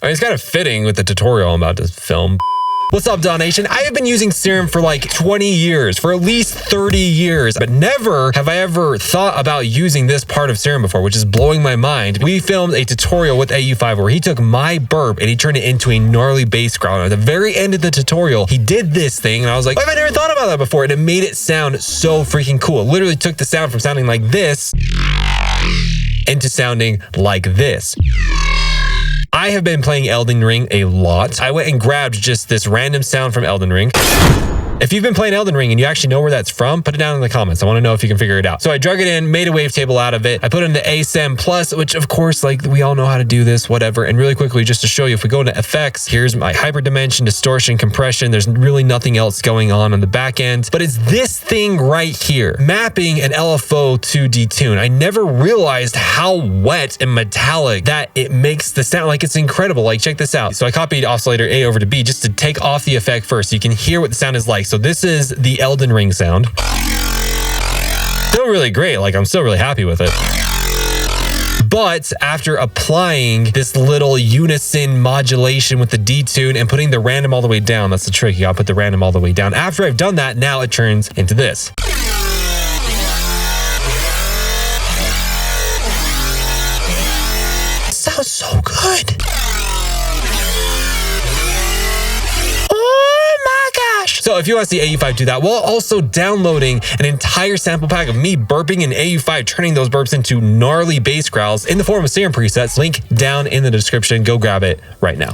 mean, it's kind of fitting with the tutorial I'm about to film. What's up, Dawn Nation? I have been using Serum for like 20 years, for at least 30 years, but never have I ever thought about using this part of Serum before, which is blowing my mind. We filmed a tutorial with AU5 where he took my burp and he turned it into a gnarly bass growl. At the very end of the tutorial, he did this thing and I was like, why have I never thought about that before? And it made it sound so freaking cool. It literally took the sound from sounding like this into sounding like this. I have been playing Elden Ring a lot. I went and grabbed just this random sound from Elden Ring. If you've been playing Elden Ring and you actually know where that's from, put it down in the comments. I want to know if you can figure it out. So I drug it in, made a wavetable out of it. I put it into ASM Plus, which of course, like we all know how to do this, whatever. And really quickly, just to show you, if we go into effects, here's my hyperdimension, distortion, compression. There's really nothing else going on the back end, but it's this thing right here, mapping an LFO to detune. I never realized how wet and metallic that it makes the sound. Like, it's incredible. Like, check this out. So I copied oscillator A over to B just to take off the effect first so you can hear what the sound is like. So this is the Elden Ring sound. Still really great. Like, I'm still really happy with it. But after applying this little unison modulation with the detune and putting the random all the way down, that's the trick. You gotta put the random all the way down. After I've done that, now it turns into this. It sounds so good. So if you want to see AU5 do that, while also downloading an entire sample pack of me burping and AU5 turning those burps into gnarly bass growls in the form of Serum presets, link down in the description. Go grab it right now.